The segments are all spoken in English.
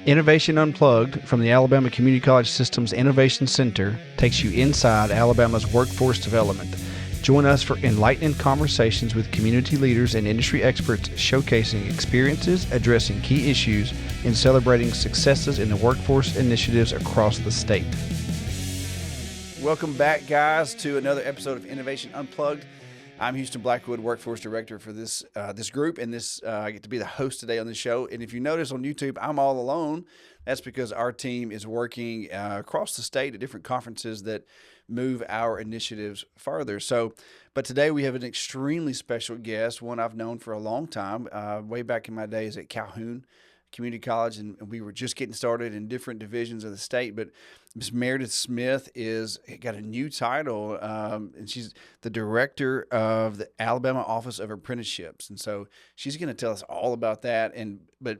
Innovation Unplugged from the Alabama Community College System's Innovation Center takes you inside Alabama's workforce development. Join us for enlightening conversations with community leaders and industry experts showcasing experiences, addressing key issues, and celebrating successes in the workforce initiatives across the state. Welcome back, guys, to another episode of Innovation Unplugged. I'm Houston Blackwood, Workforce Director for this group, and I get to be the host today on this show. And if you notice on YouTube, I'm all alone. That's because our team is working across the state at different conferences that move our initiatives further. But today we have an extremely special guest, one I've known for a long time, way back in my days at Calhoun Community College, and we were just getting started in different divisions of the state. But Ms. Meredith Smith got a new title, and she's the director of the Alabama Office of Apprenticeships. And so she's going to tell us all about that. But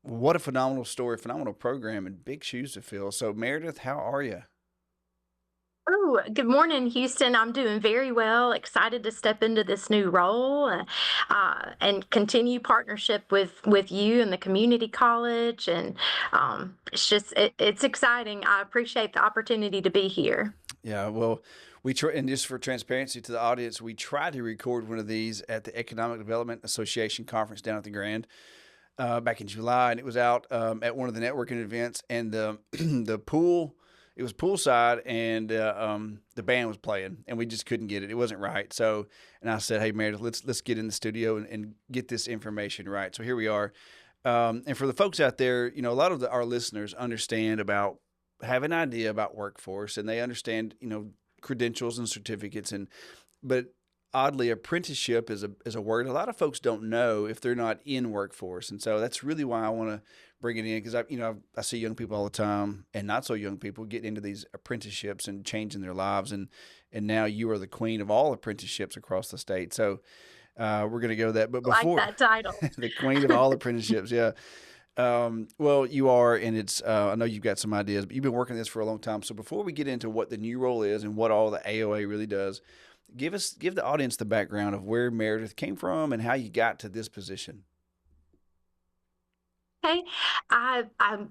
what a phenomenal story, phenomenal program, and big shoes to fill. So Meredith, how are you? Oh, good morning, Houston. I'm doing very well. Excited to step into this new role and continue partnership with you and the community college. And it's exciting. I appreciate the opportunity to be here. Yeah, well, and just for transparency to the audience, we tried to record one of these at the Economic Development Association conference down at the Grand back in July, and it was out at one of the networking events, and the pool. It was poolside, and the band was playing, and we just couldn't get it. It wasn't right. So, and I said, "Hey, Meredith, let's get in the studio and get this information right." So here we are. And for the folks out there, a lot of our listeners have an idea about workforce, and they understand, credentials and certificates, but oddly, apprenticeship is a word a lot of folks don't know if they're not in workforce, and so that's really why I want to bring it in, because I see young people all the time, and not so young people, get into these apprenticeships and changing their lives, and now you are the queen of all apprenticeships across the state. So we're going to go to that, but before Like that title. the queen of all apprenticeships, yeah. Well, you are, and it's I know you've got some ideas, but you've been working this for a long time. So before we get into what the new role is and what all the AOA really does, give the audience the background of where Meredith came from and how you got to this position. Okay. I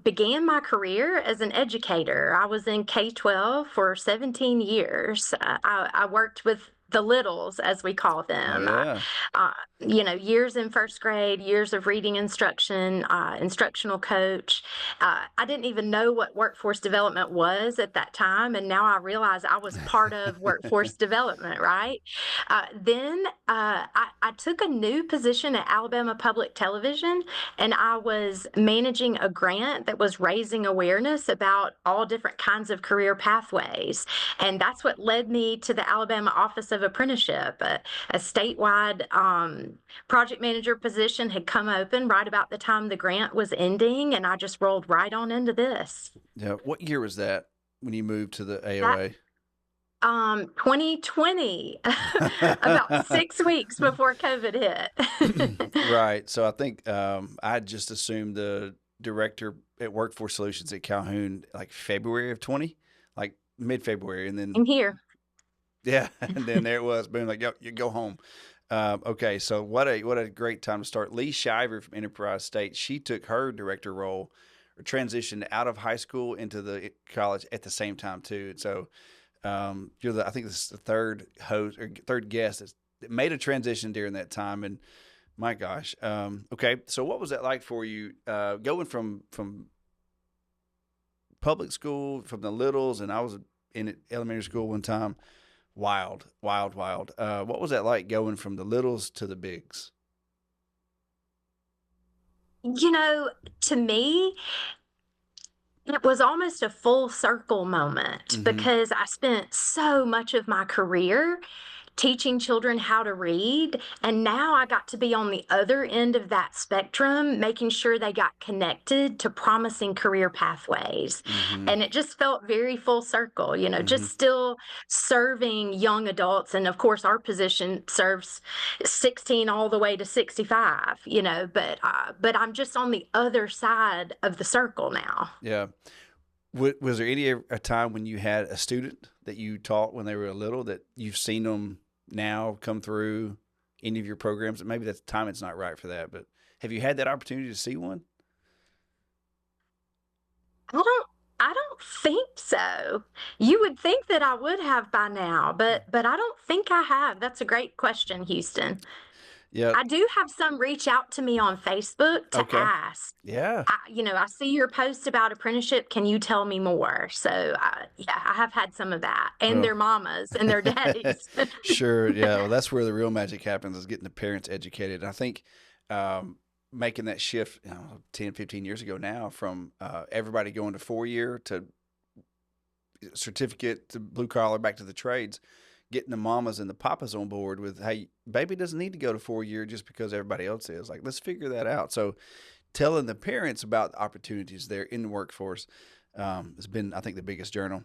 began my career as an educator. I was in K-12 for 17 years. I worked with the littles, as we call them. Oh, yeah. Years in first grade, years of reading instruction, instructional coach. I didn't even know what workforce development was at that time, and now I realize I was part of workforce development, right? Then I took a new position at Alabama Public Television, and I was managing a grant that was raising awareness about all different kinds of career pathways. And that's what led me to the Alabama Office of Apprenticeship. A statewide project manager position had come open right about the time the grant was ending, and I just rolled right on into this. Yeah. What year was that when you moved to the AOA? 2020, about 6 weeks before COVID hit. Right. So I think I just assumed the director at Workforce Solutions at Calhoun like February of 20, like mid-February, and then I'm here. Yeah, and then there it was, boom, like, you go home. Okay, so what a great time to start. Lee Shiver from Enterprise State, she took her director role, or transitioned out of high school into the college at the same time too. And so I think this is the third host or third guest that made a transition during that time. And my gosh, okay, so what was that like for you, going from public school, from the littles, and I was in elementary school one time. Wild. What was that like going from the littles to the bigs? To me, it was almost a full circle moment because I spent so much of my career teaching children how to read. And now I got to be on the other end of that spectrum, making sure they got connected to promising career pathways. And it just felt very full circle, just still serving young adults. And of course, our position serves 16 all the way to 65, but I'm just on the other side of the circle now. Yeah. Was there a time when you had a student that you taught when they were little that you've seen them now come through any of your programs? Maybe that's time it's not right for that, but have you had that opportunity to see one? I don't think so. You would think that I would have by now, but I don't think I have. That's a great question, Houston. Yeah. I do have some reach out to me on Facebook to Okay. ask. Yeah. I see your post about apprenticeship. Can you tell me more? So, yeah, I have had some of that, and Well, their mamas and their daddies. sure. Yeah. Well, that's where the real magic happens is getting the parents educated. And I think making that shift, 10, 15 years ago now from everybody going to 4 year to certificate to blue collar back to the trades, getting the mamas and the papas on board with, hey, baby doesn't need to go to 4 year just because everybody else is. Like, let's figure that out. So, telling the parents about the opportunities there in the workforce has been, I think, the biggest journal.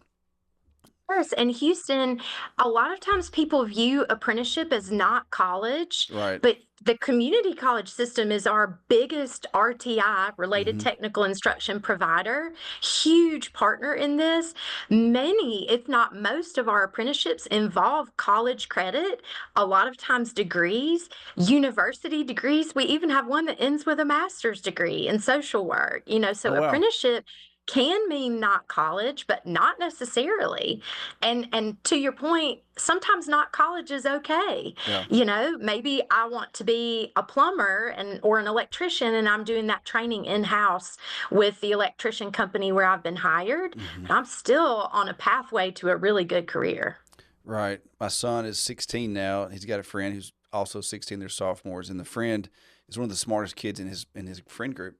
Course. In Houston, a lot of times people view apprenticeship as not college, Right. but the community college system is our biggest RTI, related Hmm. technical instruction provider, huge partner in this. Many, if not most, of our apprenticeships involve college credit, a lot of times degrees, university degrees. We even have one that ends with a master's degree in social work, Oh, so wow. apprenticeship can mean not college, but not necessarily. And to your point, sometimes not college is okay. Yeah. Maybe I want to be a plumber or an electrician, and I'm doing that training in-house with the electrician company where I've been hired, Hmm. but I'm still on a pathway to a really good career. Right. My son is 16 now. He's got a friend who's also 16. They're sophomores, and the friend is one of the smartest kids in his friend group.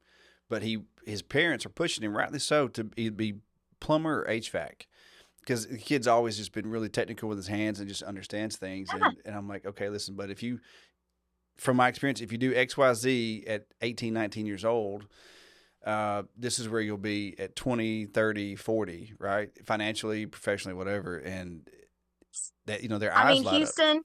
But his parents are pushing him, rightly so, to either be plumber or HVAC because the kid's always just been really technical with his hands and just understands things. And I'm like, okay, listen, but if you, from my experience, if you do XYZ at 18, 19 years old, this is where you'll be at 20, 30, 40, right? Financially, professionally, whatever. And that, their I eyes mean, light up. Houston,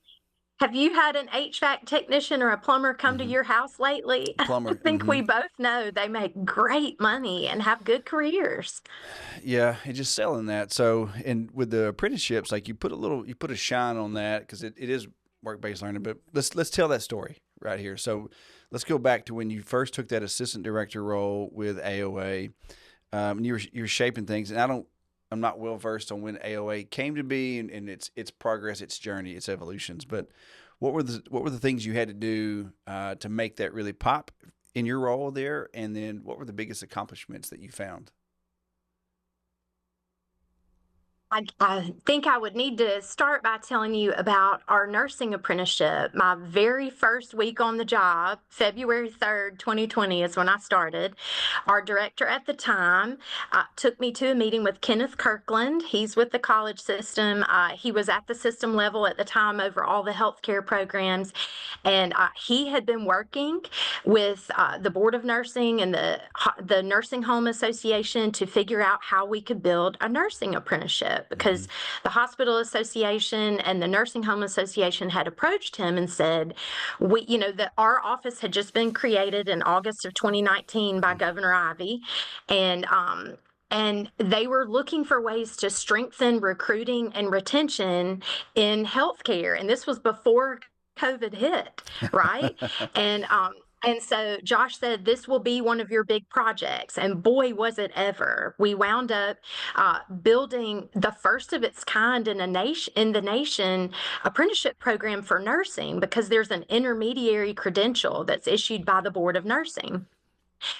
have you had an HVAC technician or a plumber come to Hmm. your house lately? I Plumber. think Hmm. we both know they make great money and have good careers. Yeah, and just selling that. So, and with the apprenticeships, like you put a shine on that because it is work based learning. But let's tell that story right here. So, let's go back to when you first took that assistant director role with AOA, and you were shaping things. And I'm not well versed on when AOA came to be and its progress, its journey, its evolutions. But what were the things you had to do to make that really pop in your role there? And then what were the biggest accomplishments that you found? I think I would need to start by telling you about our nursing apprenticeship. My very first week on the job, February 3rd, 2020, is when I started. Our director at the time took me to a meeting with Kenneth Kirkland. He's with the college system. He was at the system level at the time over all the healthcare programs. And he had been working with the Board of Nursing and the Nursing Home Association to figure out how we could build a nursing apprenticeship Hmm. because the Hospital Association and the Nursing Home Association had approached him and said, that our office had just been created in August of 2019 by Governor Ivey, and they were looking for ways to strengthen recruiting and retention in healthcare. And this was before COVID hit, right? And and so Josh said, this will be one of your big projects. And boy, was it ever. We wound up building the first of its kind in the nation apprenticeship program for nursing, because there's an intermediary credential that's issued by the Board of Nursing.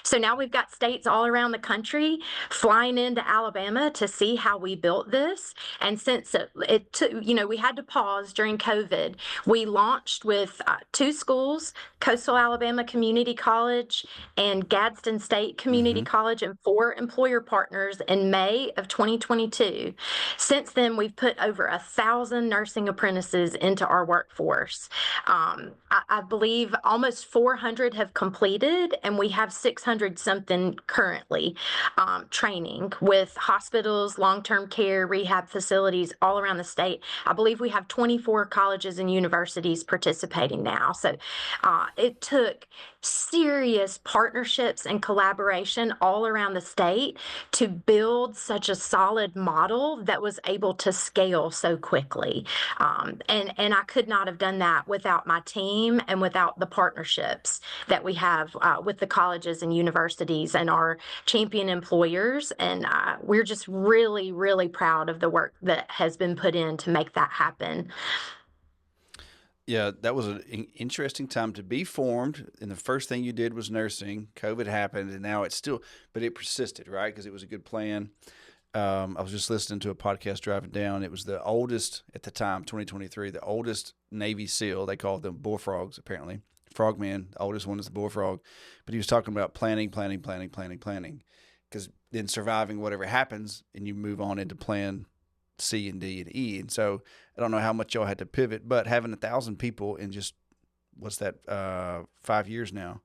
So now we've got states all around the country flying into Alabama to see how we built this. And since it took, we had to pause during COVID, we launched with two schools, Coastal Alabama Community College and Gadsden State Community Hmm. College, and 4 employer partners in May of 2022. Since then, we've put over 1,000 nursing apprentices into our workforce. I believe almost 400 have completed, and we have 600 something currently training with hospitals, long-term care, rehab facilities all around the state. I believe we have 24 colleges and universities participating now. So it took serious partnerships and collaboration all around the state to build such a solid model that was able to scale so quickly. And I could not have done that without my team and without the partnerships that we have with the colleges colleges and universities and our champion employers. And we're just really, really proud of the work that has been put in to make that happen. Yeah, that was an interesting time to be formed. And the first thing you did was nursing. COVID happened, and now it's still, but it persisted, right? Because it was a good plan. I was just listening to a podcast driving down. It was the oldest at the time, 2023, the oldest Navy SEAL. They called them bullfrogs, apparently. Frogman, the oldest one is the bullfrog. But he was talking about planning. Because then surviving whatever happens, and you move on into plan C and D and E. And so I don't know how much y'all had to pivot, but having 1,000 people in just, what's that, 5 years now,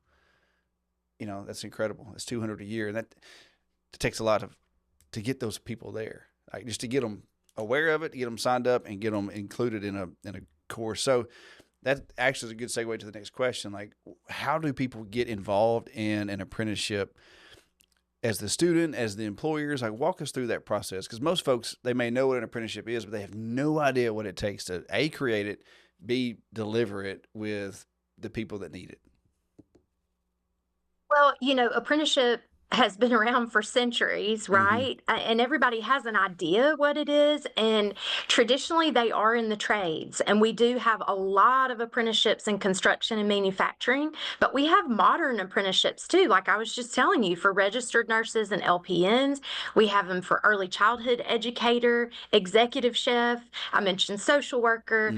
that's incredible. It's 200 a year. And that takes a lot to get those people there, like just to get them aware of it, to get them signed up and get them included in a course. So that actually is a good segue to the next question. Like, how do people get involved in an apprenticeship as the student, as the employers? Like, walk us through that process. Because most folks, they may know what an apprenticeship is, but they have no idea what it takes to A, create it, B, deliver it with the people that need it. Well, apprenticeship has been around for centuries, right? And everybody has an idea what it is. And traditionally, they are in the trades. And we do have a lot of apprenticeships in construction and manufacturing, but we have modern apprenticeships too. Like I was just telling you, for registered nurses and LPNs, we have them for early childhood educator, executive chef. I mentioned social worker.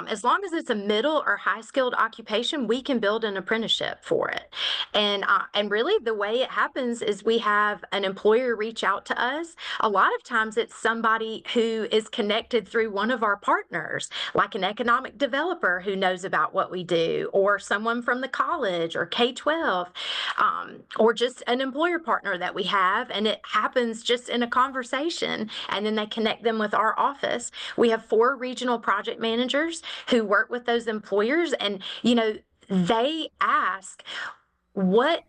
As long as it's a middle or high skilled occupation, we can build an apprenticeship for it. And really, the way it happens is we have an employer reach out to us. A lot of times it's somebody who is connected through one of our partners, like an economic developer who knows about what we do, or someone from the college or K-12, or just an employer partner that we have, and it happens just in a conversation, and then they connect them with our office. We have 4 regional project managers who work with those employers, and they ask, what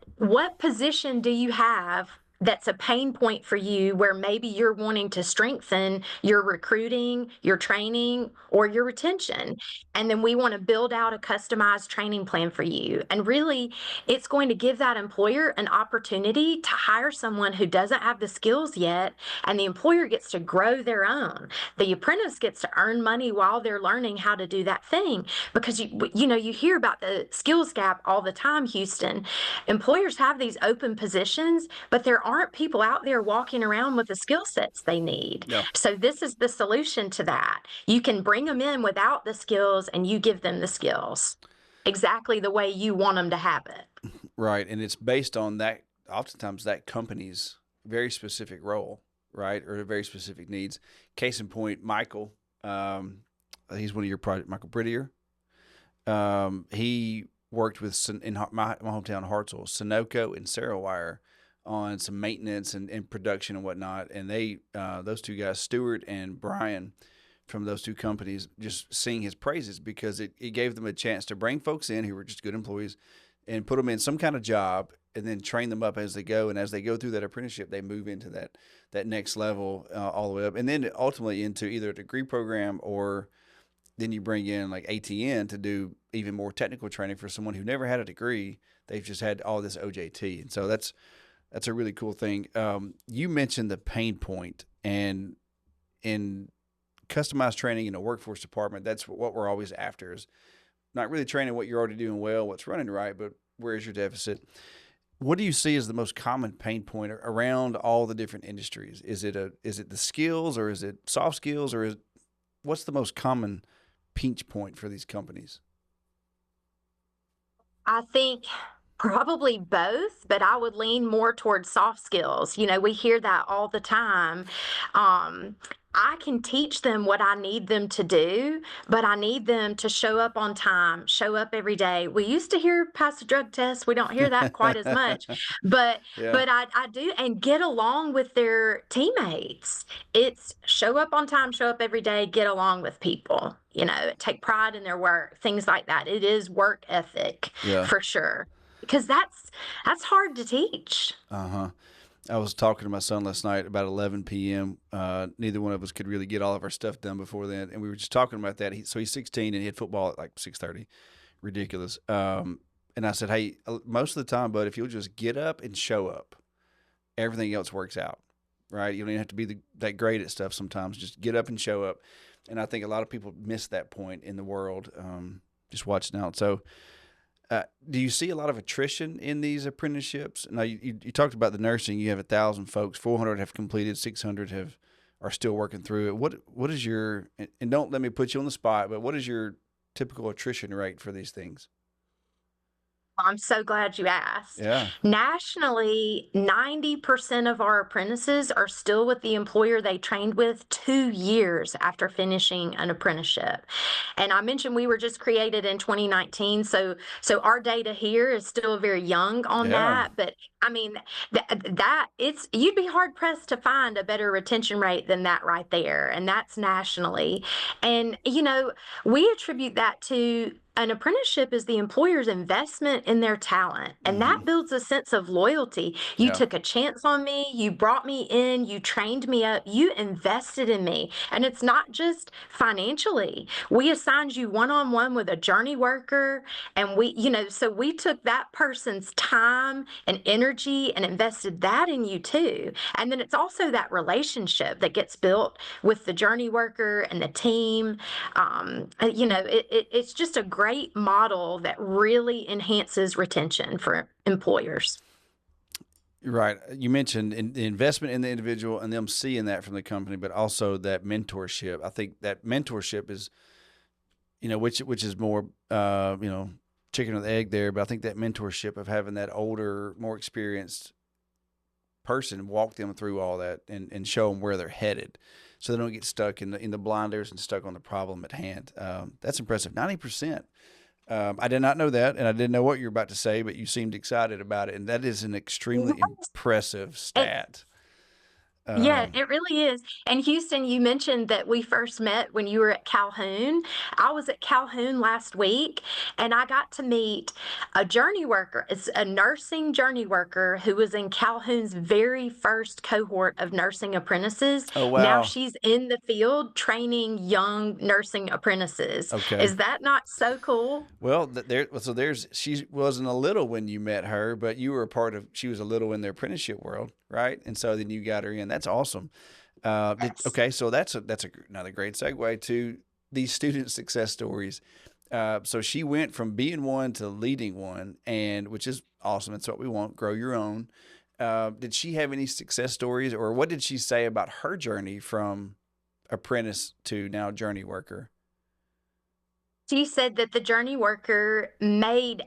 position do you have that's a pain point for you, where maybe you're wanting to strengthen your recruiting, your training, or your retention? And then we want to build out a customized training plan for you. And really, it's going to give that employer an opportunity to hire someone who doesn't have the skills yet, and the employer gets to grow their own. The apprentice gets to earn money while they're learning how to do that thing. Because you hear about the skills gap all the time, Houston. Employers have these open positions, but there aren't people out there walking around with the skill sets they need. Yeah. So this is the solution to that. You can bring them in without the skills, and you give them the skills exactly the way you want them to have it. Right. And it's based on that, oftentimes that company's very specific role, right? Or very specific needs. Case in point, Michael, he's one of your project, Michael Brittier. He worked with, in my hometown, Hartselle, Sunoco and Sarawire, on some maintenance and production and whatnot. And they, those two guys, Stuart and Brian, from those two companies, just sing his praises, because it gave them a chance to bring folks in who were just good employees and put them in some kind of job, and then train them up as they go. And as they go through that apprenticeship, they move into that next level, all the way up. And then ultimately into either a degree program, or then you bring in like ATN to do even more technical training for someone who never had a degree. They've just had all this OJT. And so that's a really cool thing. You mentioned the pain point, and in customized training in a workforce department, that's what we're always after, is not really training what you're already doing well, what's running right, but where's your deficit? What do you see as the most common pain point around all the different industries? Is it the skills, or is it soft skills, or what's the most common pinch point for these companies? I think probably both, but I would lean more towards soft skills. We hear that all the time. I can teach them what I need them to do, but I need them to show up on time, show up every day. We used to hear pass a drug test. We don't hear that quite as much, but I do, and get along with their teammates. It's show up on time, show up every day, get along with people, take pride in their work, things like that. It is work ethic for sure, because that's hard to teach. I was talking to my son last night about 11 p.m. Neither one of us could really get all of our stuff done before then, and we were just talking about that. So he's 16, and he had football at like 6:30. Ridiculous. And And I said, hey, most of the time, bud, if you'll just get up and show up, everything else works out, right? You don't even have to be that great at stuff sometimes. Just get up and show up. And I think a lot of people miss that point in the world, just watching out. So, do you see a lot of attrition in these apprenticeships? Now, you talked about the nursing. You have 1,000 folks, 400 have completed, 600 are still working through it. What is your, and don't let me put you on the spot, but what is your typical attrition rate for these things? I'm so glad you asked. Yeah. Nationally, 90% of our apprentices are still with the employer they trained with 2 years after finishing an apprenticeship. And I mentioned we were just created in 2019, so our data here is still very young on Yeah. that. But I mean, that it's you'd be hard pressed to find a better retention rate than that right there, and that's nationally. And we attribute that to an apprenticeship is the employer's investment in their talent, and Mm-hmm. that builds a sense of loyalty. You Yeah. took a chance on me, you brought me in, you trained me up, you invested in me. And it's not just financially. We assigned you one-on-one with a journey worker, and so we took that person's time and energy and invested that in you too. And then it's also that relationship that gets built with the journey worker and the team. It's just a great model that really enhances retention for employers. Right. You mentioned the investment in the individual and them seeing that from the company, but also that mentorship. I think that mentorship is, which is more, chicken or the egg there. But I think that mentorship of having that older, more experienced person walk them through all that and show them where they're headed, so they don't get stuck in the blinders and stuck on the problem at hand. That's impressive. 90%. I did not know that, and I didn't know what you were about to say, but you seemed excited about it, and that is an extremely impressive It, stat. Yeah, Um, it really is. And Houston, you mentioned that we first met when you were at Calhoun. I was at Calhoun last week and I got to meet a journey worker. It's a nursing journey worker who was in Calhoun's very first cohort of nursing apprentices. oh Now wow. she's in the field training young nursing apprentices. Okay. Is that not so cool? Well, she wasn't a little when you met her, but you were a part of. She was a little in the apprenticeship world, right? And so then you got her in. That's awesome. Yes. Okay, so that's another great segue to these student success stories. So she went from being one to leading one, and which is awesome. It's what we want. Grow your own. Did she have any success stories, or what did she say about her journey from apprentice to now journey worker? She said that the journey worker made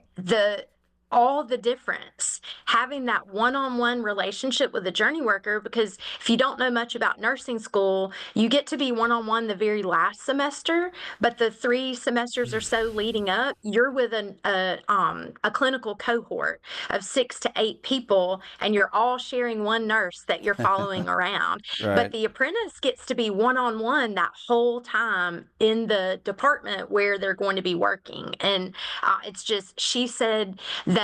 all the difference. Having that one-on-one relationship with the journey worker, because if you don't know much about nursing school, you get to be one-on-one the very last semester, but the 3 semesters or so leading up, you're with a clinical cohort of 6 to 8 people, and you're all sharing one nurse that you're following around. But Right. the apprentice gets to be one-on-one that whole time in the department where they're going to be working. And it's just, she said that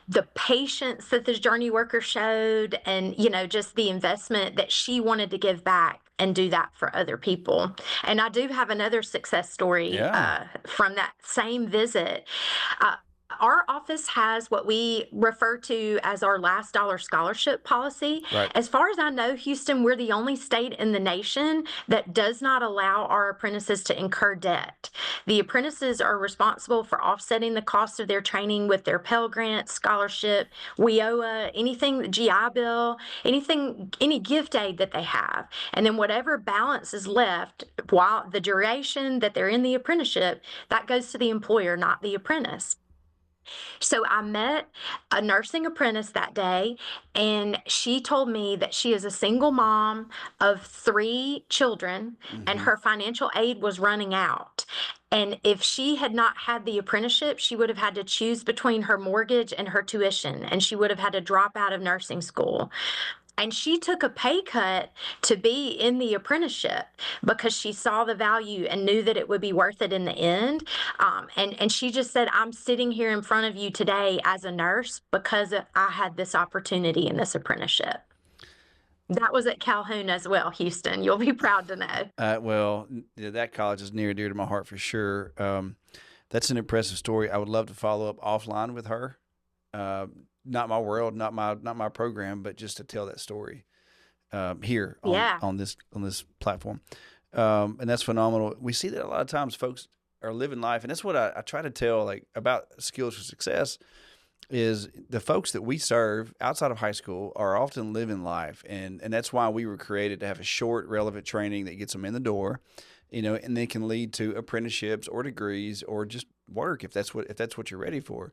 the patience that this journey worker showed, and just the investment that she wanted to give back and do that for other people. And I do have another success story Yeah. from that same visit. uh, our office has what we refer to as our last dollar scholarship policy. Right. As far as I know, Houston, we're the only state in the nation that does not allow our apprentices to incur debt. The apprentices are responsible for offsetting the cost of their training with their Pell Grant, scholarship, WIOA, anything, GI Bill, anything, any gift aid that they have. And then whatever balance is left while the duration that they're in the apprenticeship, that goes to the employer, not the apprentice. So I met a nursing apprentice that day, and she told me that she is a single mom of 3 children, and Hmm. her financial aid was running out. And if she had not had the apprenticeship, she would have had to choose between her mortgage and her tuition, and she would have had to drop out of nursing school. And she took a pay cut to be in the apprenticeship because she saw the value and knew that it would be worth it in the end. And she just said, I'm sitting here in front of you today as a nurse because I had this opportunity in this apprenticeship. That was at Calhoun as well, Houston. You'll be proud to know. Well, that college is near and dear to my heart for sure. That's an impressive story. I would love to follow up offline with her. Uh, Not my world, not my program, but just to tell that story here Yeah. on this platform. And that's phenomenal. We see that a lot of times folks are living life, and that's what I try to tell like about skills for success is the folks that we serve outside of high school are often living life, and that's why we were created to have a short, relevant training that gets them in the door, and then can lead to apprenticeships or degrees or just work if that's what you're ready for.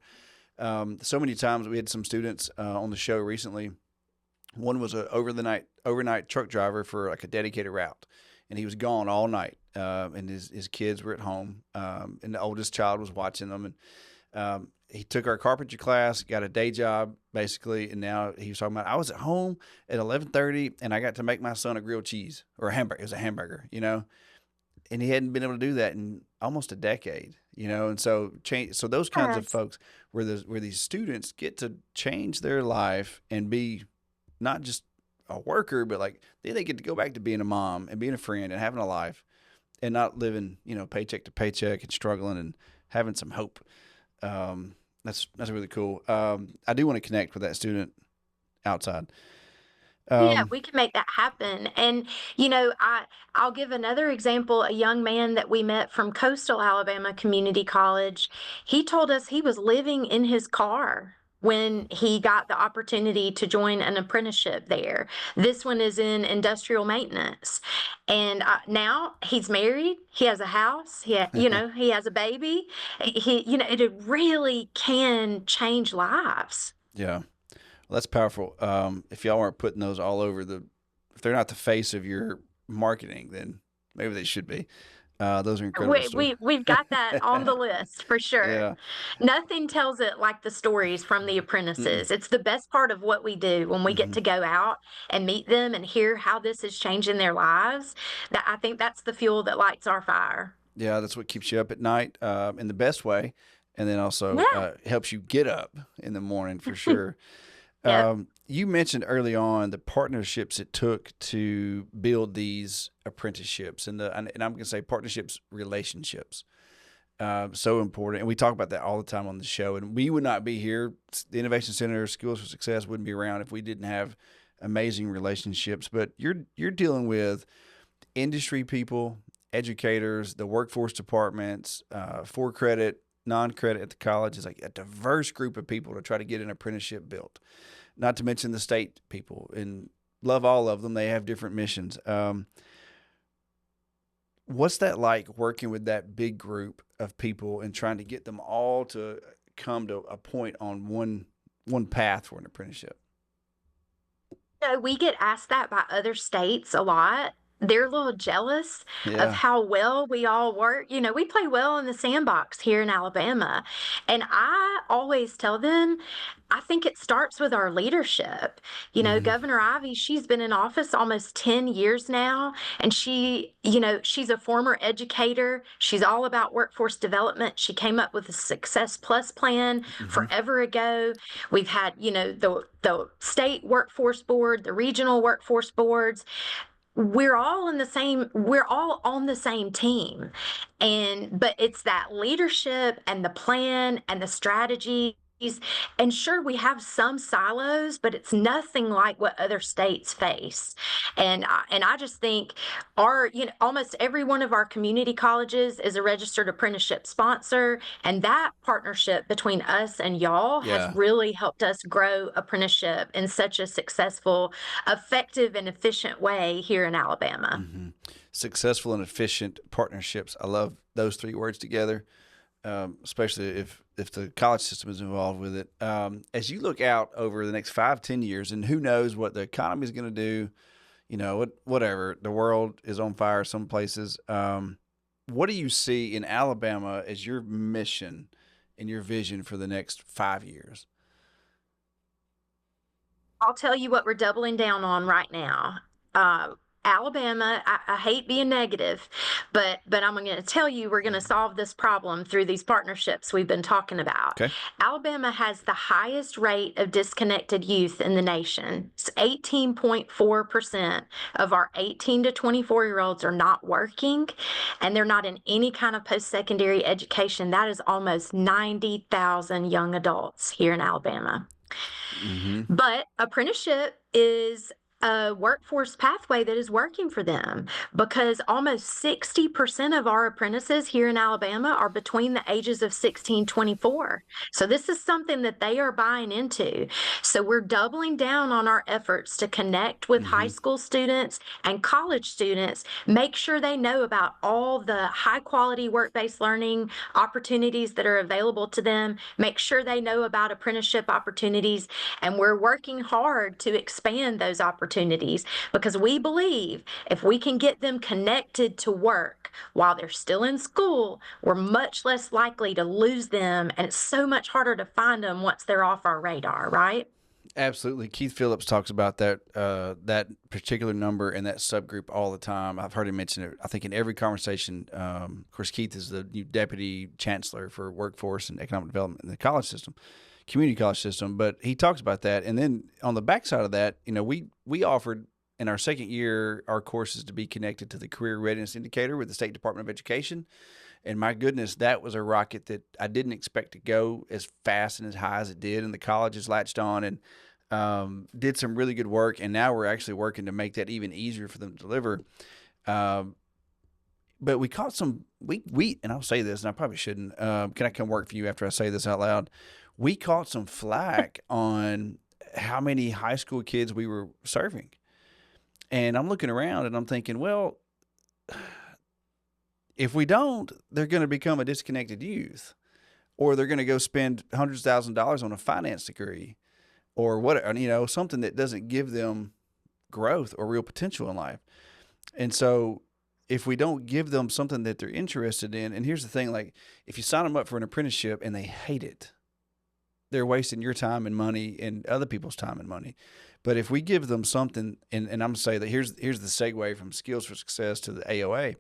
So many times we had some students on the show recently. One was a overnight truck driver for like a dedicated route, and he was gone all night. And his kids were at home, and the oldest child was watching them. And he took our carpentry class, got a day job basically, and now he was talking about I was at home at 11:30, and I got to make my son a grilled cheese or a hamburger. It was a hamburger, and he hadn't been able to do that in almost a decade. And so change. So those kinds of Yes. folks, where these students get to change their life and be not just a worker, but like they get to go back to being a mom and being a friend and having a life and not living, paycheck to paycheck and struggling and having some hope. That's really cool. I do want to connect with that student outside. Yeah, Um, we can make that happen. And I'll give another example. A young man that we met from Coastal Alabama Community College, he told us he was living in his car when he got the opportunity to join an apprenticeship there. This one is in industrial maintenance. And now he's married, he has a house, he has a baby. It really can change lives. yeah, well, that's powerful. If y'all aren't putting those all over if they're not the face of your marketing, then maybe they should be. Those are incredible stories. We've got that on the list for sure. Yeah. Nothing tells it like the stories from the Mm-mm. apprentices. It's the best part of what we do when we get Hmm. to go out and meet them and hear how this is changing their lives. That I think that's the fuel that lights our fire. Yeah, that's what keeps you up at night in the best way, and then also Yeah. helps you get up in the morning for sure. Yep. You mentioned early on the partnerships it took to build these apprenticeships, and I'm going to say partnerships, relationships. So important, and we talk about that all the time on the show. And we would not be here. The Innovation Center, Skills for Success, wouldn't be around if we didn't have amazing relationships. But you're dealing with industry people, educators, the workforce departments, for credit, non-credit at the college is like a diverse group of people to try to get an apprenticeship built. Not to mention the state people, and love all of them. They have different missions. What's that like working with that big group of people and trying to get them all to come to a point on one path for an apprenticeship? So we get asked that by other states a lot. They're a little jealous of Yeah. how well we all work. We play well in the sandbox here in Alabama. And I always tell them, I think it starts with our leadership. Hmm. Governor Ivy, she's been in office almost 10 years now. And she's a former educator. She's all about workforce development. She came up with a Success Plus plan Hmm. forever ago. We've had, the state workforce board, the regional workforce boards. We're all on the same team. But it's that leadership and the plan and the strategies. And sure, we have some silos, but it's nothing like what other states face. And I just think almost every one of our community colleges is a registered apprenticeship sponsor, and that partnership between us and y'all has Yeah. really helped us grow apprenticeship in such a successful, effective, and efficient way here in Alabama. Hmm. Successful and efficient partnerships. I love those three words together, especially if the college system is involved with it. As you look out over the next 5, 10 years, and who knows what the economy is going to do, whatever. The world is on fire some places. What do you see in Alabama as your mission and your vision for the next 5 years? I'll tell you what we're doubling down on right now. Alabama, I hate being negative, but I'm going to tell you we're going to solve this problem through these partnerships we've been talking about. Okay. Alabama has the highest rate of disconnected youth in the nation. It's 18.4% of our 18 to 24-year-olds are not working, and they're not in any kind of post-secondary education. That is almost 90,000 young adults here in Alabama. Mm-hmm. But apprenticeship is a workforce pathway that is working for them because almost 60% of our apprentices here in Alabama are between the ages of 16 and 24. So this is something that they are buying into. So we're doubling down on our efforts to connect with high school students and college students, make sure they know about all the high quality work-based learning opportunities that are available to them, make sure they know about apprenticeship opportunities, and we're working hard to expand those opportunities because we believe if we can get them connected to work while they're still in school, we're much less likely to lose them, and it's so much harder to find them once they're off our radar, right? Absolutely. Keith Phillips talks about that particular number and that subgroup all the time. I've heard him mention it, I think, in every conversation. Of course, Keith is the new deputy chancellor for workforce and economic development in the college system, community college system. But he talks about that. And then on the backside of that, we offered in our second year our courses to be connected to the Career Readiness Indicator with the State Department of Education. And my goodness, that was a rocket that I didn't expect to go as fast and as high as it did. And the colleges latched on and did some really good work. And now we're actually working to make that even easier for them to deliver. But we caught some, and I'll say this, and I probably shouldn't. Can I come work for you after I say this out loud? We caught some flack on how many high school kids we were serving. And I'm looking around and I'm thinking, well, if we don't, they're going to become a disconnected youth, or they're going to go spend hundreds of thousands of dollars on a finance degree or whatever, something that doesn't give them growth or real potential in life. And so if we don't give them something that they're interested in, and here's the thing, like if you sign them up for an apprenticeship and they hate it, they're wasting your time and money and other people's time and money. But if we give them something, and I'm going to say that here's the segue from Skills for Success to the AOA,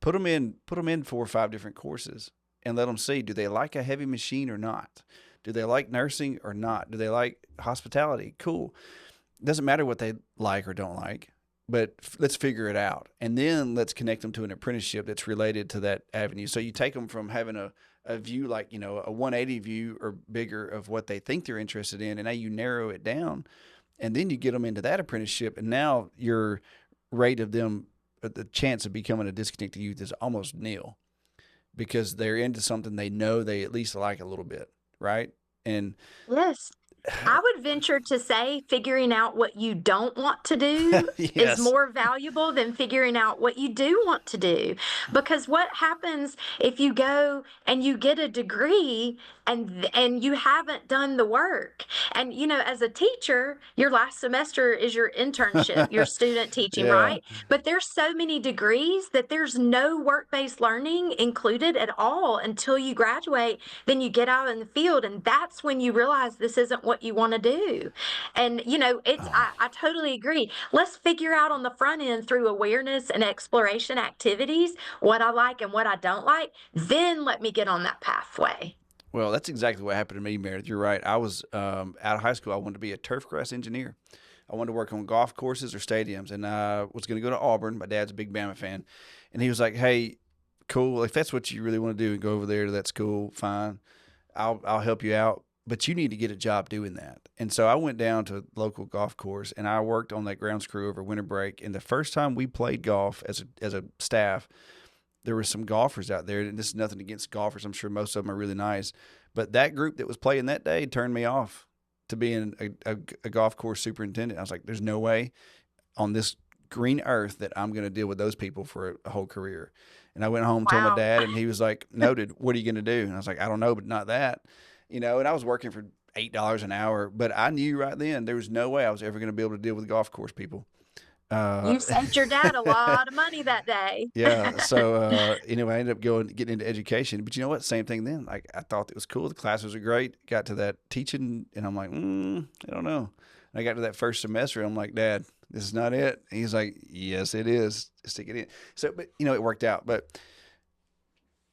put them in 4 or 5 different courses and let them see, do they like a heavy machine or not? Do they like nursing or not? Do they like hospitality? Cool. Doesn't matter what they like or don't like, but let's figure it out. And then let's connect them to an apprenticeship that's related to that avenue. So you take them from having a view like, a 180 view or bigger of what they think they're interested in, and now you narrow it down, and then you get them into that apprenticeship, and now your rate of them, the chance of becoming a disconnected youth is almost nil because they're into something they know they at least like a little bit, right? And Yes. I would venture to say figuring out what you don't want to do is yes, more valuable than figuring out what you do want to do. Because what happens if you go and you get a degree and you haven't done the work? And as a teacher, your last semester is your internship, your student teaching, yeah, right? But there's so many degrees that there's no work-based learning included at all until you graduate. Then you get out in the field, and that's when you realize this isn't what you want to do. And I totally agree. Let's figure out on the front end through awareness and exploration activities what I like and what I don't like. Then let me get on that pathway. Well, that's exactly what happened to me, Meredith. You're right. I was out of high school. I wanted to be a turf grass engineer. I wanted to work on golf courses or stadiums, and I was going to go to Auburn. My dad's a big Bama fan, and he was like, "Hey, cool. If that's what you really want to do and go over there to that school, fine. I'll help you out, but you need to get a job doing that." And so I went down to a local golf course, and I worked on that grounds crew over winter break. And the first time we played golf as a staff, there were some golfers out there, and this is nothing against golfers. I'm sure most of them are really nice. But that group that was playing that day turned me off to being a golf course superintendent. I was like, there's no way on this green earth that I'm going to deal with those people for a whole career. And I went home, told my Wow. dad, and he was like, noted, what are you going to do? And I was like, I don't know, but not that. And I was working for $8 an hour, but I knew right then there was no way I was ever going to be able to deal with golf course people. You saved your dad a lot of money that day. Yeah. So anyway, I ended up getting into education. But you know what? Same thing then. Like I thought it was cool. The classes were great. Got to that teaching, and I'm like, I don't know. And I got to that first semester, and I'm like, Dad, This is not it. He's like, yes, it is. Stick it in. So, but it worked out. But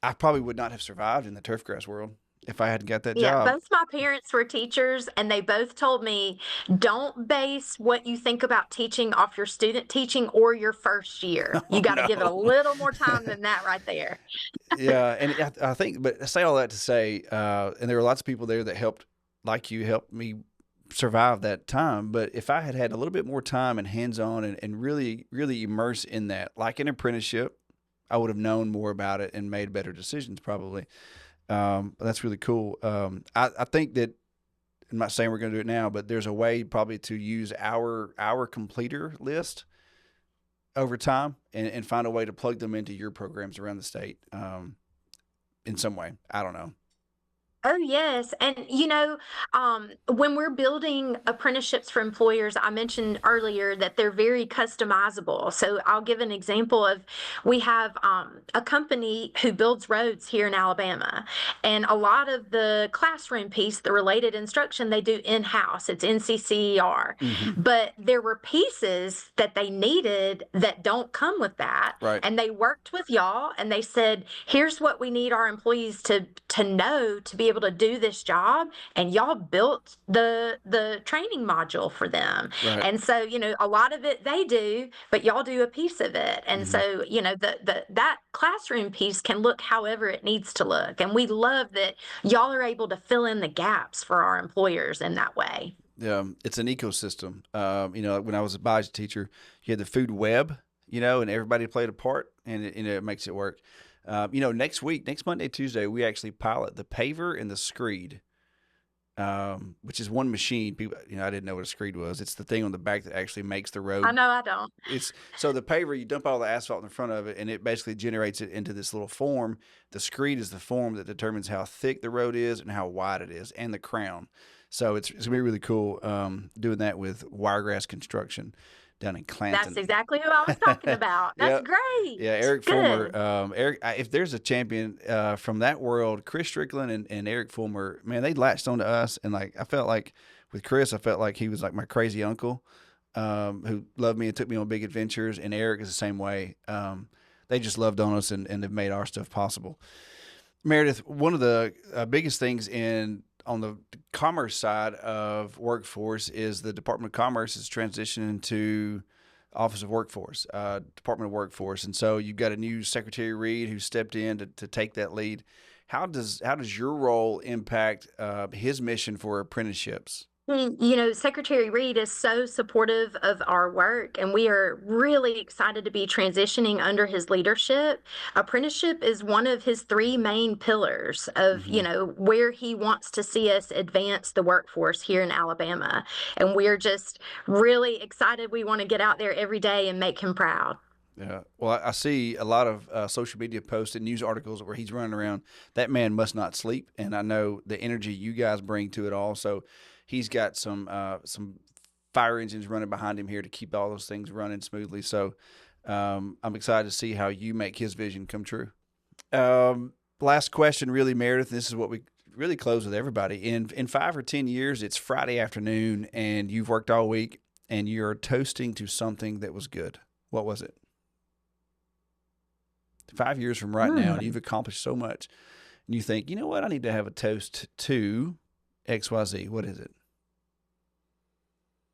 I probably would not have survived in the turf grass world if I hadn't got that Yeah, job. both my parents were teachers, and they both told me, don't base what you think about teaching off your student teaching or your first year. You Oh got to give it a no. little more time than that right there. Yeah, and I think, but I say all that to say, and there were lots of people there that helped, like you, helped me survive that time. But if I had had a little bit more time and hands on and really, really immerse in that, like an apprenticeship, I would have known more about it and made better decisions probably. But that's really cool. I think that I'm not saying we're going to do it now, but there's a way probably to use our completer list over time and find a way to plug them into your programs around the state in some way. I don't know. Oh, yes. And, when we're building apprenticeships for employers, I mentioned earlier that they're very customizable. So I'll give an example of we have a company who builds roads here in Alabama. And a lot of the classroom piece, the related instruction, they do in house. It's NCCER. Mm-hmm. But there were pieces that they needed that don't come with that. Right. And they worked with y'all and they said, here's what we need our employees to know to be able to do this job, and y'all built the training module for them. Right. And so a lot of it they do, but y'all do a piece of it. And Mm-hmm. so that classroom piece can look however it needs to look, and we love that y'all are able to fill in the gaps for our employers in that way. Yeah, it's an ecosystem. When I was a biology teacher, you had the food web, and everybody played a part, and it makes it work. Next week, next Monday, Tuesday, we actually pilot the paver and the screed, which is one machine. People, I didn't know what a screed was. It's the thing on the back that actually makes the road. I know I don't. It's so the paver, you dump all the asphalt in the front of it, and it basically generates it into this little form. The screed is the form that determines how thick the road is and how wide it is, and the crown. So it's gonna be really cool doing that with Wiregrass Construction down in Clanton. That's exactly who I was talking about. That's Yep. great. Yeah, Eric Good. Fulmer. Eric, if there's a champion from that world, Chris Strickland and Eric Fulmer, man, they latched onto us, and like I felt like with Chris, I felt like he was like my crazy uncle who loved me and took me on big adventures, and Eric is the same way. They just loved on us and have made our stuff possible. Meredith, one of the biggest things on the commerce side of workforce is the Department of Commerce is transitioning to Office of Workforce, Department of Workforce, and so you've got a new Secretary Reed who stepped in to take that lead. How does your role impact his mission for apprenticeships? Secretary Reed is so supportive of our work, and we are really excited to be transitioning under his leadership. Apprenticeship is one of his three main pillars of, where he wants to see us advance the workforce here in Alabama. And we're just really excited. We want to get out there every day and make him proud. Yeah. Well, I see a lot of social media posts and news articles where he's running around. That man must not sleep, and I know the energy you guys bring to it all. So he's got some fire engines running behind him here to keep all those things running smoothly. So I'm excited to see how you make his vision come true. Last question, really, Meredith. This is what we really close with everybody. In 5 or 10 years, it's Friday afternoon, and you've worked all week, and you're toasting to something that was good. What was it? 5 years from right now, and you've accomplished so much, and you think, you know what, I need to have a toast to XYZ. What is it?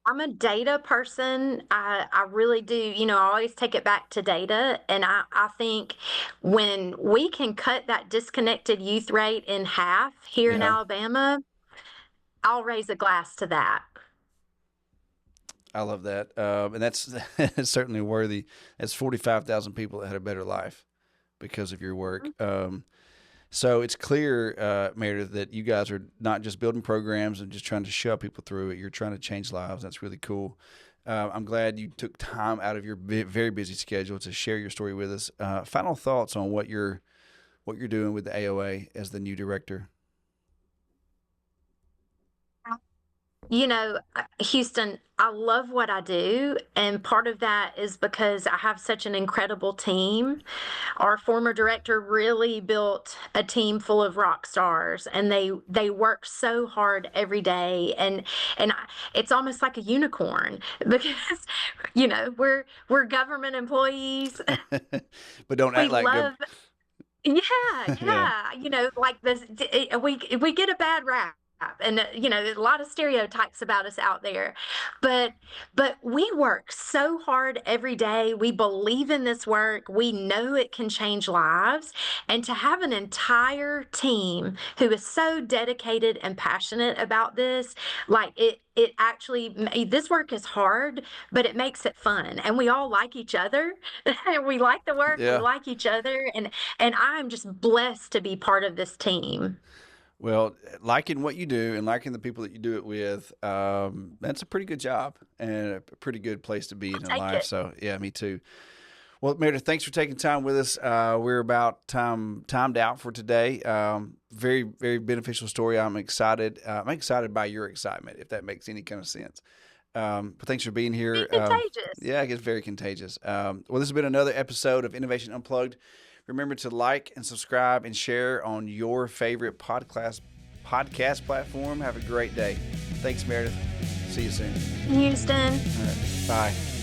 I'm a data person. I really do. I always take it back to data. And I think when we can cut that disconnected youth rate in half here in Alabama, I'll raise a glass to that. I love that. And that's certainly worthy. That's 45,000 people that had a better life because of your work. So it's clear, Meredith, that you guys are not just building programs and just trying to shove people through it. You're trying to change lives. That's really cool. I'm glad you took time out of your very busy schedule to share your story with us. Final thoughts on what you're doing with the AOA as the new director. Houston, I love what I do, and part of that is because I have such an incredible team. Our former director really built a team full of rock stars, and they work so hard every day, and it's almost like a unicorn because we're government employees. But don't We act like love Yeah, yeah. yeah. Like this, we get a bad rap, and there's a lot of stereotypes about us out there, but we work so hard every day. We believe in this work. We know it can change lives, and to have an entire team who is so dedicated and passionate about this, like it actually this work is hard, but it makes it fun, and we all like each other. We like the work, we Yeah. like each other, and I'm just blessed to be part of this team. Well, liking what you do and liking the people that you do it with, that's a pretty good job and a pretty good place to be I'll in take life. it. So, yeah, me too. Well, Meredith, thanks for taking time with us. We're about timed out for today. Very, very beneficial story. I'm excited. I'm excited by your excitement, if that makes any kind of sense. But thanks for being Be here. contagious. Yeah, it gets very contagious. Well, this has been another episode of Innovation Unplugged. Remember to like and subscribe and share on your favorite podcast platform. Have a great day. Thanks, Meredith. See you soon. Houston. All right. Bye.